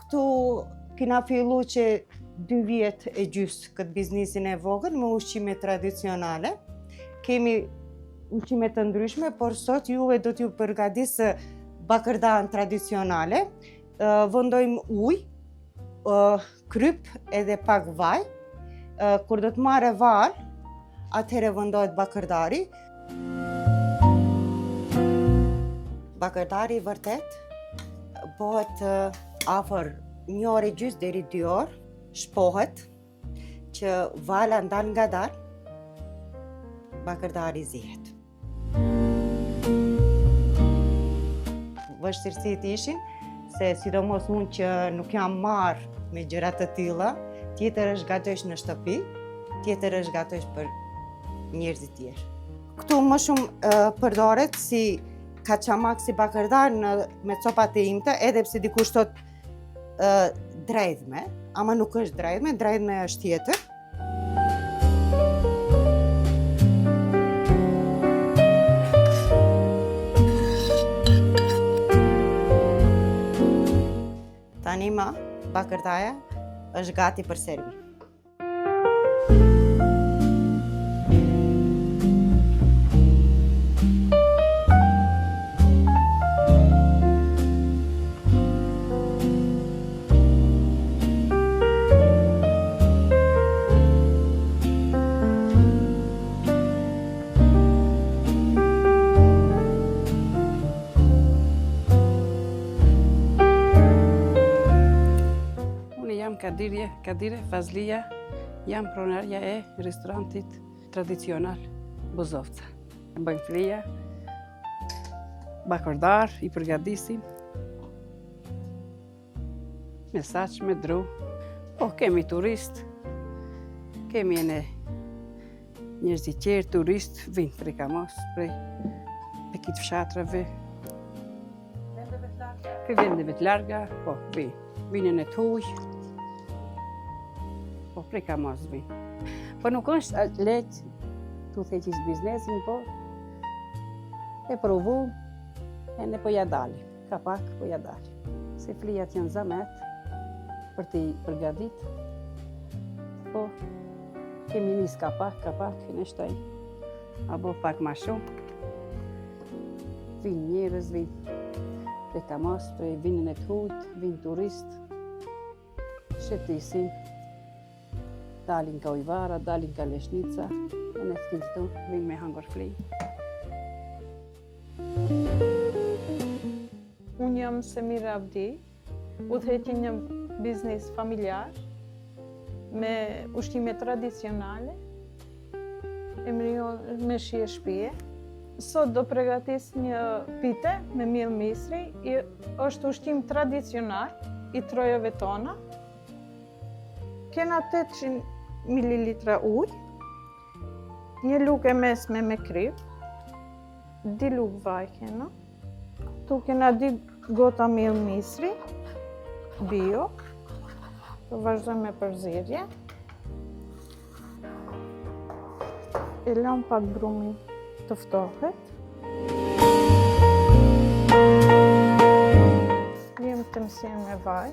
Këtu kina fillu që 2 vjet e gjysë këtë biznisin e vogël me ushqime tradicionale. Kemi ushqime të ndryshme, por sot juve do t'ju përgatisë bakërdan tradicionale. Vëndojmë ujë, kryp edhe pak vaj. Kur do të marrë val, atëherë vëndohet bakërdari. Bakërdari vërtet bëhet afër 1 orë e gjysmë deri 2 orë, shpohet që vala ndal nga dal, bakërdari zihet. Vështirësit ishin se sidomos unë që nuk jam marrë me gjëra të tilla, tjetër është gatosh në shtëpi, tjetër është gatosh për njerëzit tjerë. Këtu më shumë përdoret si kaçamak, si bakërdar me copat e imta, edhe pse dikush thot drejdhme, ama nuk është drejdhme, drejdhme është tjetër. Tani ma, bakërdaja është gati për servi. Kadire Fazlia, jam pronarja e restorantit tradicional Bozovca. Bëjmë flija, bakërdar, i përgatisim, me saç, me dru. Po, kemi turist, kemi njerëz i tjerë, turist, vinë prej Kamos, prej kitë fshatrave. Për vendeve të larga, po, vinën e të huj. Po prej Kamos vinë. Po nuk është lehtë tu theqis biznesin, po e provu e ne po ja dali. Ka pak po ja dali. Se flijat janë zamet për t'i përgatit. Po kemi nis ka pak, në shtaj. Abo pak ma shumë. Vinë njerëz, vinë prej Kamos, prej vinën e të hujt, vinë turist. Shetisin. Dalin ka ujvara, dalin ka leshnica, e në s'kin këtu, vinë me hangër fli. Unë jam Semira Avdi, udhëheqi një biznes familjar me ushqime tradicionale, emri me shije shpije. Sot do përgatis një pite me miell misri, është ushqim tradicional i trojave tona. Kena 800 ml ujë, një lugë e mesme me kryp, 2 lugë vaj kena. Tu kena 2 gota miell misri, bio, të vazhdojmë me përzierje. E lëm pak brumin të ftohet. Lëm të mësien me vaj.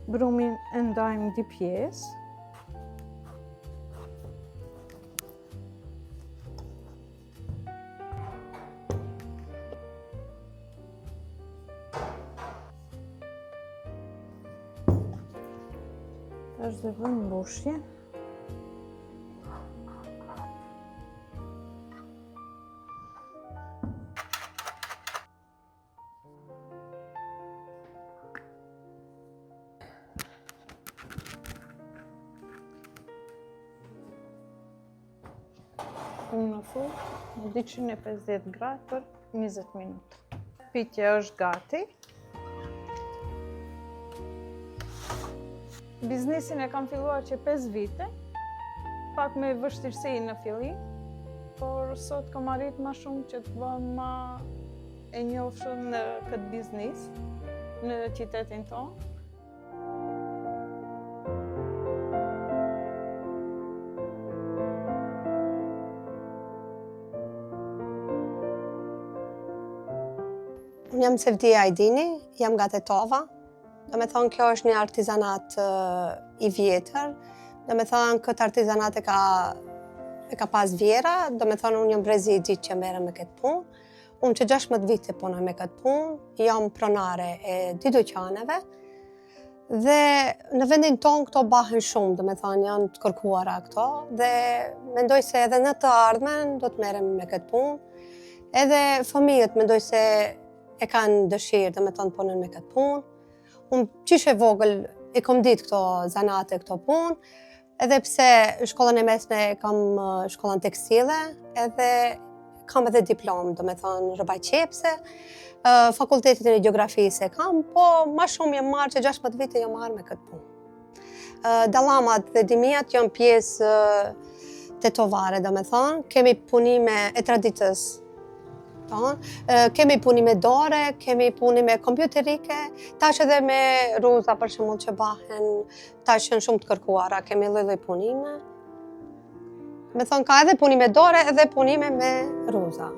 Brumin e ndajmë 2 pjesë. Tash dhe vëmë mbushje. Në furrë, në 250 gradë për 20 minuta. Pitja është gati. Biznesin e kam filluar që 5 vite, pak me vështirësi në fillim, por sot kam arrit ma shumë që të bëhem ma e njohshëm në këtë biznes, në qytetin tonë. Unë jam Sevdia Ajdini, jam nga Tetova. Do me thonë, kjo është një artizanat i vjetër. Do me thonë, këtë artizanat e ka pas vjera. Do me thonë, unë jam brezi i gjitë që merrem me këtë punë. Unë që 16 vite punoj me këtë punë, jam pronare e 2 dyqaneve. Dhe në vendin tonë këto bahen shumë, do me thonë, janë të kërkuara këto. Dhe mendoj se edhe në të ardhmen do të merrem me këtë punë. Edhe fëmijët mendoj se e kanë dëshirë, do me thonë, punën me këtë punë. Unë qishe vogël i kom ditë këto zanate, këto punë, edhe pse shkollën e mesme kam shkollën tekstile, edhe kam edhe diplomë, do me thonë, rrëbaj qepse, fakultetin e gjeografisë e kam, po ma shumë jam marrë që 16 vite jam marrë me këtë punë. Dallamat dhe dimijat janë pjesë tetovare, do me thonë, kemi punime e traditës. Kemi punime dore, kemi punime kompjuterike, tash edhe me ruza për shembull që bahen, tash janë shumë të kërkuara, kemi lloj-lloj punime. Me thonë ka edhe punime dore edhe punime me ruza.